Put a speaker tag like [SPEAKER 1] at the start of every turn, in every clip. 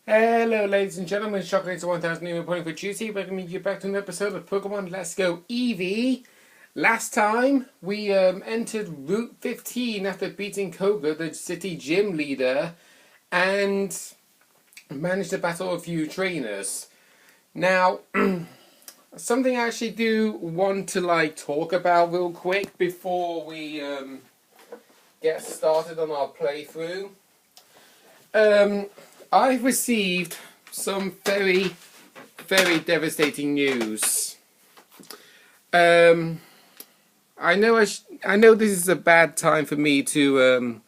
[SPEAKER 1] Hello, ladies and gentlemen. Chocolate 1000 reporting for Tuesday. Welcoming you back to an episode of Pokemon Let's Go Eevee. Last time we entered Route 15 after beating Koga, the city gym leader, and managed to battle a few trainers. Now, something I actually do want to talk about real quick before we get started on our playthrough. Um, I've received some very devastating news. Um, I know this is a bad time for me to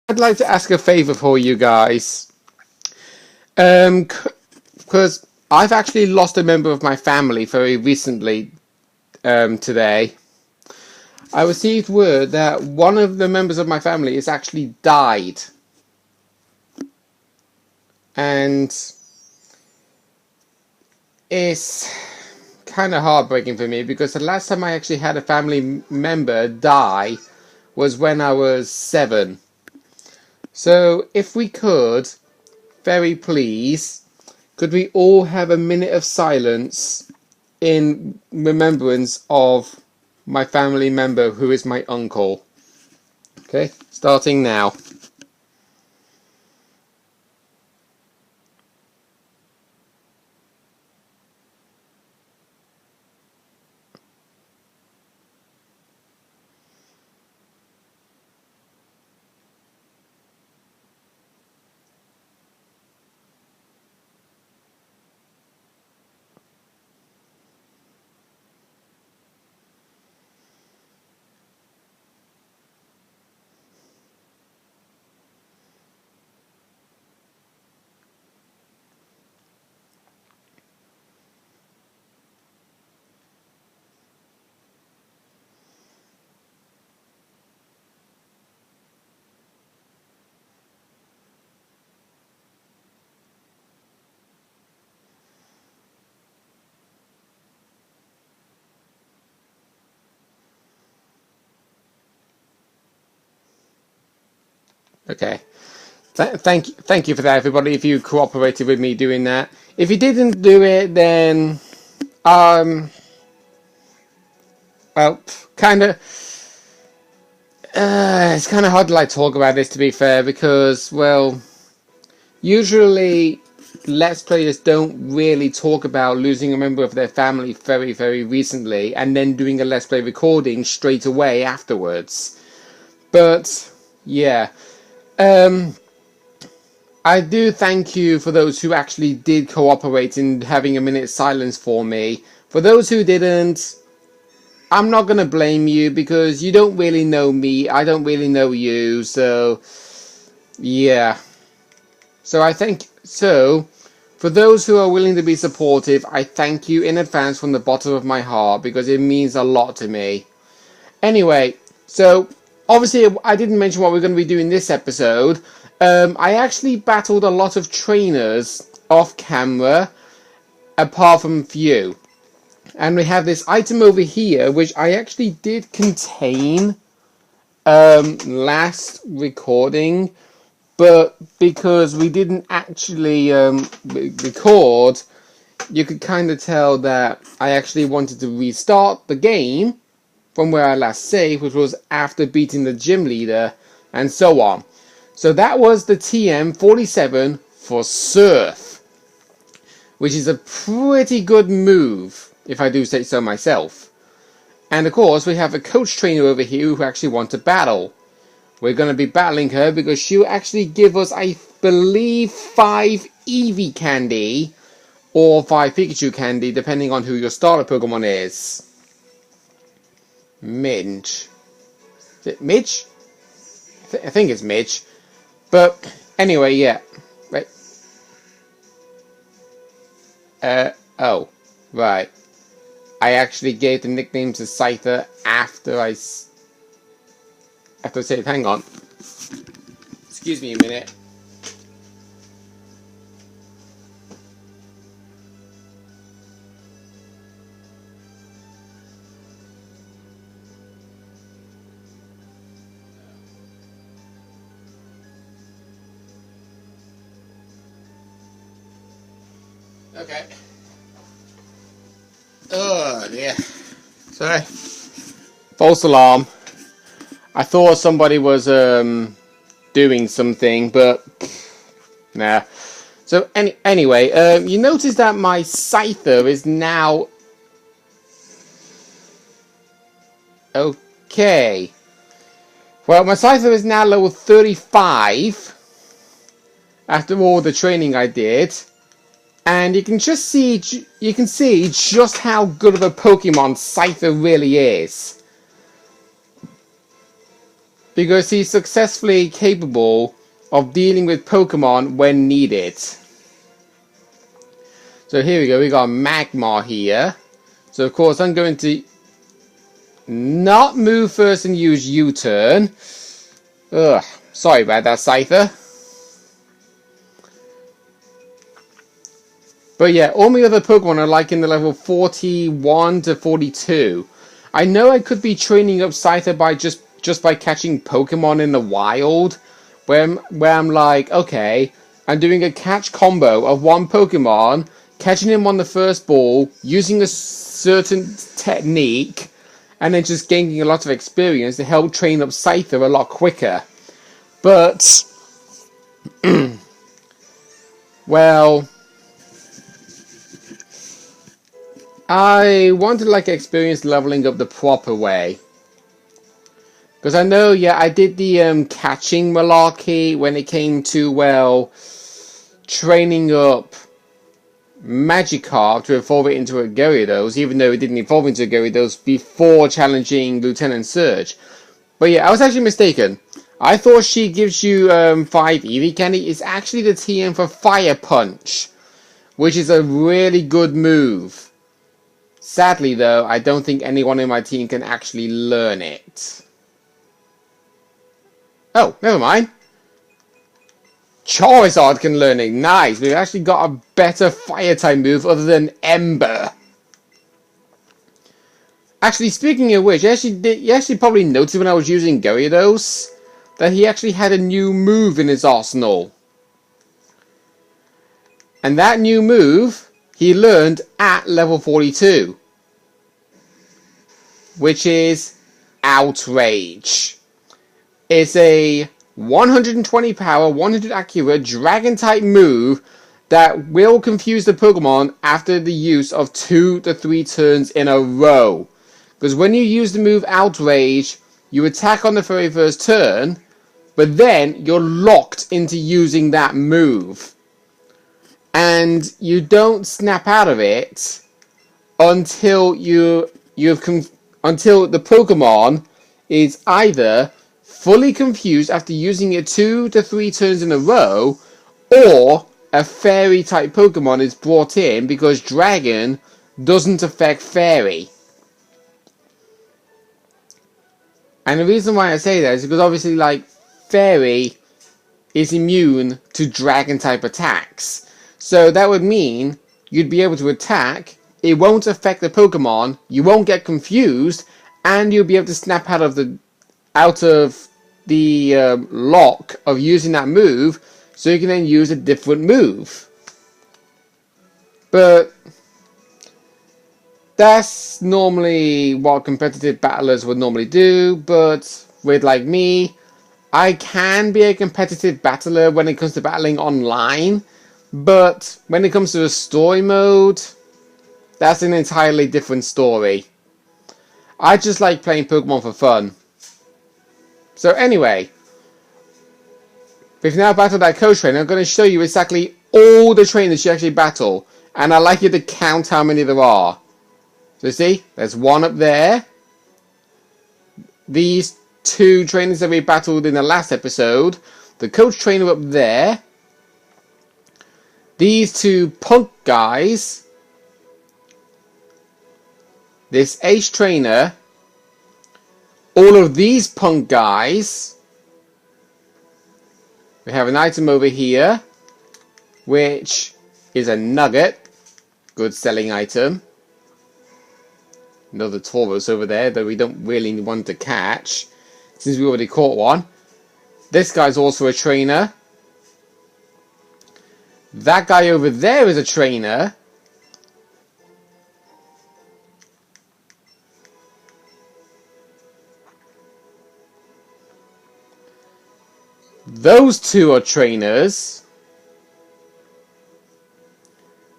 [SPEAKER 1] I'd like to ask a favor for you guys. Because I've actually lost a member of my family very recently. Today, I received word that one of the members of my family has actually died, and it's kind of heartbreaking for me because the last time I actually had a family member die was when I was 7. So, if we could, very please, could we all have a minute of silence in remembrance of my family member who is my uncle? Okay, starting now. Okay. Thank you for that, everybody. If you cooperated with me doing that, if you didn't do it, then um, well, kind of, it's kind of hard to talk about this, to be fair, because well, usually Let's Players don't really talk about losing a member of their family very recently, and then doing a Let's Play recording straight away afterwards. But yeah, um, I do thank you for those who actually did cooperate in having a minute's silence for me. For those who didn't, I'm not going to blame you because you don't really know me. I don't really know you. So, yeah. For those who are willing to be supportive, I thank you in advance from the bottom of my heart because it means a lot to me. Anyway, so obviously I didn't mention what we're going to be doing this episode. I actually battled a lot of trainers off camera, apart from few. And we have this item over here, which I actually did contain last recording, but because we didn't actually record, you could kind of tell that I actually wanted to restart the game from where I last saved, which was after beating the gym leader, and so on. So that was the TM47 for Surf, which is a pretty good move, if I do say so myself. And of course, we have a coach trainer over here who actually wants to battle. We're going to be battling her because she'll actually give us, I believe, 5 Eevee candy or 5 Pikachu candy, depending on who your starter Pokemon is. Midge. Is it Midge? I think it's Midge. But anyway, yeah. Right. Oh. Right. I actually gave the nickname to Scyther after I said, hang on. Excuse me a minute. Okay. Oh dear. Sorry. False alarm. I thought somebody was doing something, but nah. So anyway, you notice that my Scyther is now okay. Well, my Scyther is now level 35 after all the training I did. And you can see just how good of a Pokemon Scyther really is. Because he's successfully capable of dealing with Pokemon when needed. So here we go, we got Magmar here. So of course I'm going to not move first and use U-turn. Ugh, sorry about that, Scyther. But yeah, all my other Pokemon are like in the level 41 to 42. I know I could be training up Scyther by just by catching Pokemon in the wild, where I'm like, okay, I'm doing a catch combo of one Pokemon, catching him on the first ball, using a certain technique, and then just gaining a lot of experience to help train up Scyther a lot quicker. But, well, I wanted like experience leveling up the proper way. Because I know, yeah, I did the catching malarkey when it came to, well, training up Magikarp to evolve it into a Gyarados, even though it didn't evolve into a Gyarados before challenging Lieutenant Surge. But yeah, I was actually mistaken. I thought she gives you 5 Eevee candy. It's actually the TM for Fire Punch, which is a really good move. Sadly, though, I don't think anyone in my team can actually learn it. Oh, never mind. Charizard can learn it. Nice. We've actually got a better fire type move other than Ember. Actually, speaking of which, you actually probably noticed when I was using Gyarados that he actually had a new move in his arsenal. And that new move he learned at level 42. Which is Outrage. It's a 120 power, 100 accurate, dragon type move that will confuse the Pokemon after the use of 2 to 3 turns in a row. Because when you use the move Outrage, you attack on the very first turn, but then you're locked into using that move. And you don't snap out of it until until the Pokemon is either fully confused after using it 2 to 3 turns in a row, or a Fairy type Pokemon is brought in because Dragon doesn't affect Fairy. And the reason why I say that is because obviously, like, Fairy is immune to Dragon type attacks. So that would mean you'd be able to attack, it won't affect the Pokemon, you won't get confused, and you'll be able to snap out of the lock of using that move, so you can then use a different move. But that's normally what competitive battlers would normally do, but with like me, I can be a competitive battler when it comes to battling online, but when it comes to a story mode, that's an entirely different story. I just like playing Pokemon for fun. So anyway, we've now battled that coach trainer. I'm going to show you exactly all the trainers you actually battle. And I'd like you to count how many there are. So see, there's one up there. These 2 trainers that we battled in the last episode. The coach trainer up there. These 2 punk guys. This ace trainer, all of these punk guys. We have an item over here, which is a nugget, good selling item. Another Tauros over there that we don't really want to catch, since we already caught one. This guy's also a trainer. That guy over there is a trainer. Those two are trainers.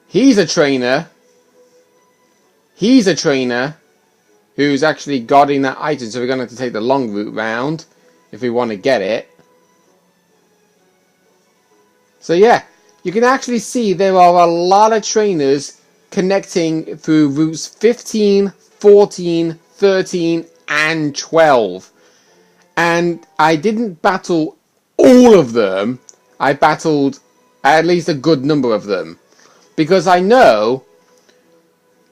[SPEAKER 1] He's a trainer. He's a trainer who's actually guarding that item, so we're going to have to take the long route round if we want to get it. So yeah, you can actually see there are a lot of trainers connecting through routes 15, 14, 13 and 12. And I didn't battle all of them. I battled at least a good number of them. Because I know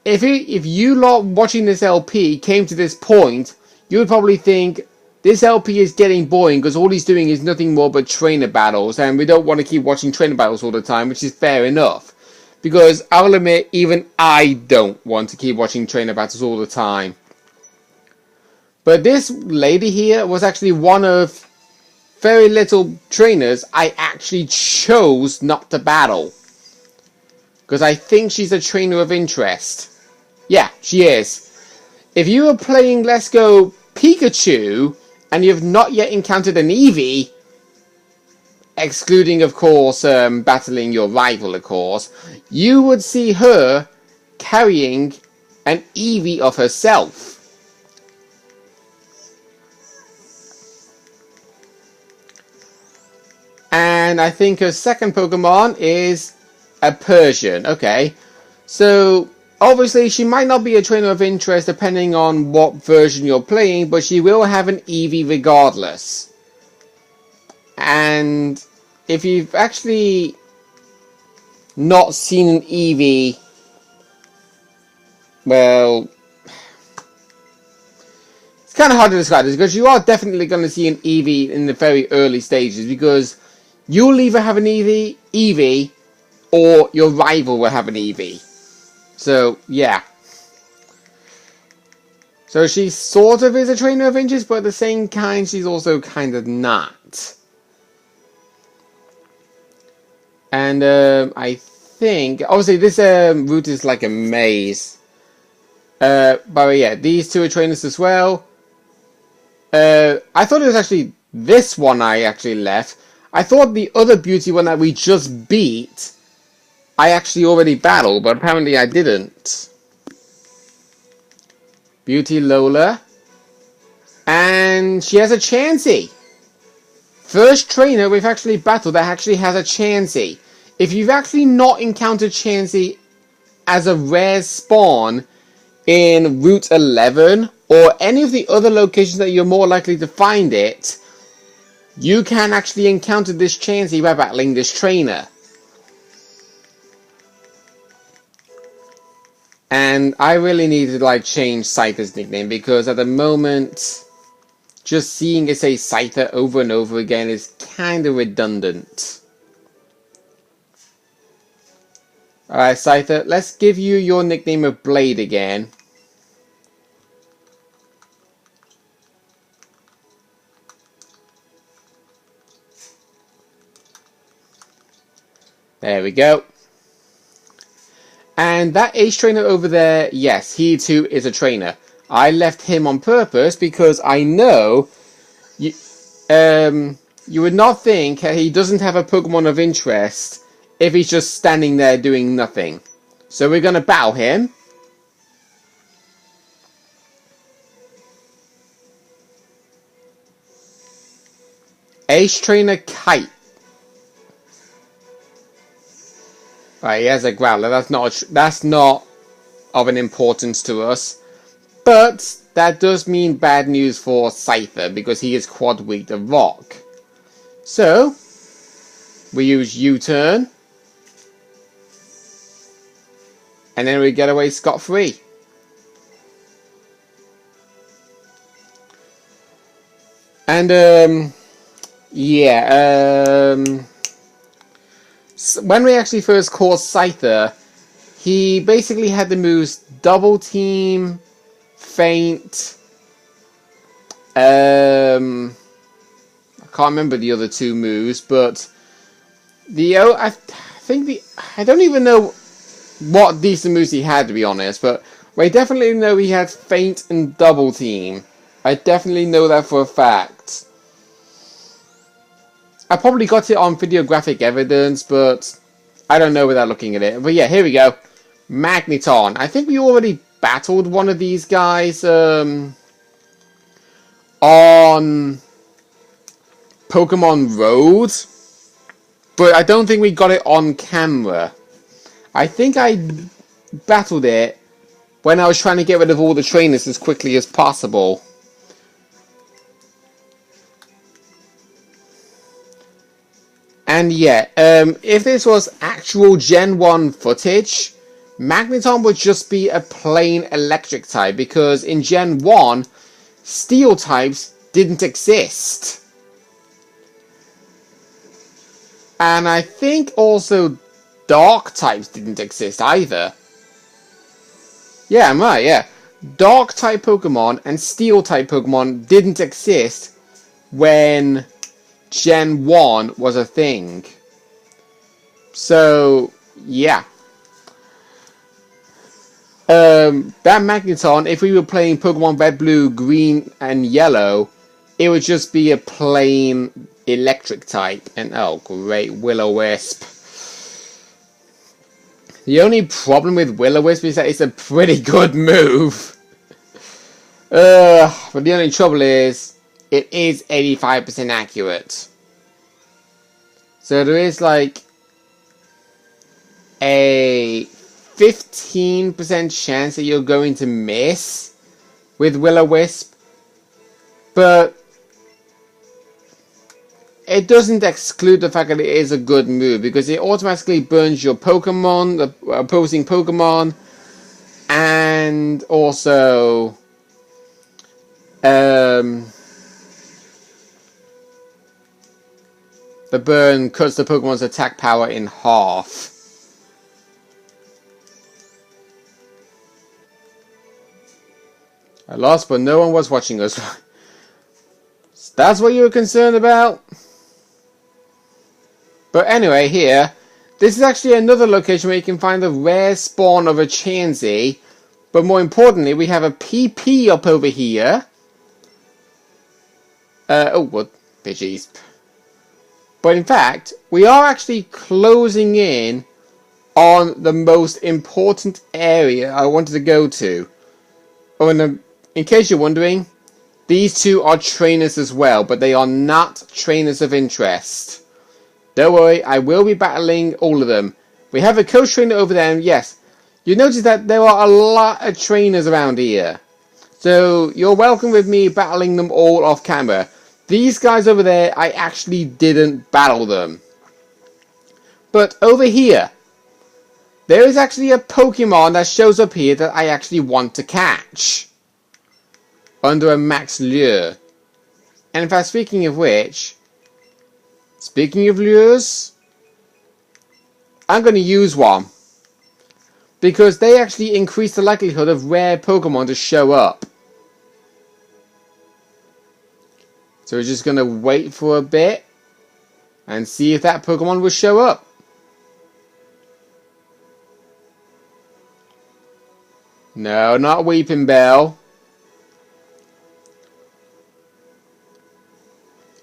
[SPEAKER 1] if you lot watching this LP came to this point, you would probably think this LP is getting boring because all he's doing is nothing more but trainer battles, and we don't want to keep watching trainer battles all the time, which is fair enough. Because I'll admit, even I don't want to keep watching trainer battles all the time. But this lady here was actually one of very little trainers I actually chose not to battle. Because I think she's a trainer of interest. Yeah, she is. If you are playing Let's Go Pikachu and you've not yet encountered an Eevee, excluding, of course, battling your rival, of course, you would see her carrying an Eevee of herself. And I think her second Pokemon is a Persian. Okay, so obviously she might not be a trainer of interest depending on what version you're playing, but she will have an Eevee regardless. And if you've actually not seen an Eevee, well, it's kind of hard to describe this because you are definitely going to see an Eevee in the very early stages, because you'll either have an Eevee or your rival will have an Eevee. So, yeah. So she sort of is a trainer of interest, but at the same time, she's also kind of not. And I think, obviously, this route is like a maze. But yeah, these two are trainers as well. I thought it was actually this one I actually left. I thought the other beauty one that we just beat, I actually already battled, but apparently I didn't. Beauty Lola. And she has a Chansey. First trainer we've actually battled that actually has a Chansey. If you've actually not encountered Chansey as a rare spawn in Route 11 or any of the other locations that you're more likely to find it, you can actually encounter this Chansey by battling this trainer. And I really need to like change Scyther's nickname, because at the moment just seeing it say Scyther over and over again is kind of redundant. Alright, Scyther, let's give you your nickname of Blade again. There we go. And that Ace trainer over there, yes, he too is a trainer. I left him on purpose because I know you would not think he doesn't have a Pokemon of interest if he's just standing there doing nothing. So we're going to battle him. Ace trainer Kite. Right, he has a Growler. That's not of an importance to us. But that does mean bad news for Scyther, because he is quad weak to rock. So we use U-turn. And then we get away scot-free. And yeah, when we actually first caught Scyther, he basically had the moves Double Team, Feint. I can't remember the other two moves, but I don't even know what decent moves he had, to be honest. But I definitely know he had Feint and Double Team. I definitely know that for a fact. I probably got it on videographic evidence, but I don't know without looking at it. But yeah, here we go. Magneton. I think we already battled one of these guys on Pokemon Road, but I don't think we got it on camera. I think I battled it when I was trying to get rid of all the trainers as quickly as possible. And yeah, if this was actual Gen 1 footage, Magneton would just be a plain electric type, because in Gen 1, steel types didn't exist. And I think also dark types didn't exist either. Yeah, I'm right, yeah. Dark type Pokemon and steel type Pokemon didn't exist when Gen 1 was a thing. So, yeah. That Magneton, if we were playing Pokemon Red, Blue, Green, and Yellow, it would just be a plain electric type. And oh, great, Will-O-Wisp. The only problem with Will-O-Wisp is that it's a pretty good move. But the only trouble is, it is 85% accurate. So there is like a 15% chance that you're going to miss with Will-O-Wisp, but it doesn't exclude the fact that it is a good move, because it automatically burns your Pokemon, the opposing Pokemon, and also the burn cuts the Pokemon's attack power in half. I lost, but no one was watching us. That's what you were concerned about? But anyway, here, this is actually another location where you can find the rare spawn of a Chansey. But more importantly, we have a PP up over here. Oh, what? Pidgeys. But in fact, we are actually closing in on the most important area I wanted to go to. Oh, and in case you're wondering, these two are trainers as well, but they are not trainers of interest. Don't worry, I will be battling all of them. We have a coach trainer over there, and yes, you notice that there are a lot of trainers around here. So you're welcome with me battling them all off camera. These guys over there, I actually didn't battle them. But over here, there is actually a Pokemon that shows up here that I actually want to catch. Under a max lure. And in fact, speaking of which, speaking of lures, I'm going to use one. Because they actually increase the likelihood of rare Pokemon to show up. So we're just going to wait for a bit and see if that Pokemon will show up. No, not Weeping Bell.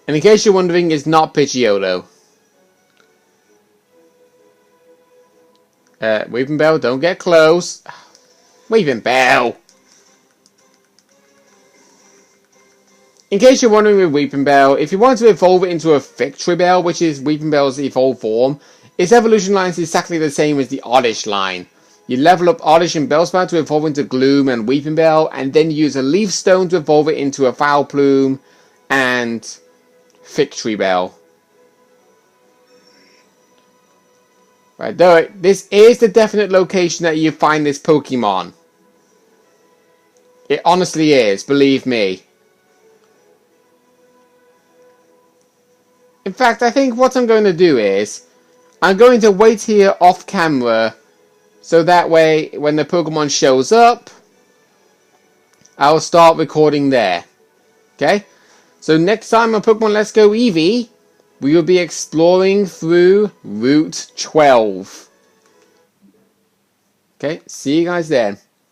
[SPEAKER 1] And in case you're wondering, it's not Pidgeotto. Weeping Bell, don't get close. Weeping Bell. In case you're wondering with Weeping Bell, if you want to evolve it into a Victory Bell, which is Weeping Bell's evolved form, its evolution line is exactly the same as the Oddish line. You level up Oddish and Bellsprout to evolve into Gloom and Weeping Bell, and then use a Leaf Stone to evolve it into a Foul Plume and Victory Bell. Right, though, this is the definite location that you find this Pokemon. It honestly is, believe me. In fact, I think what I'm going to do is, I'm going to wait here off camera, so that way, when the Pokemon shows up, I'll start recording there. Okay? So next time on Pokemon Let's Go Eevee, we will be exploring through Route 12. Okay, see you guys then.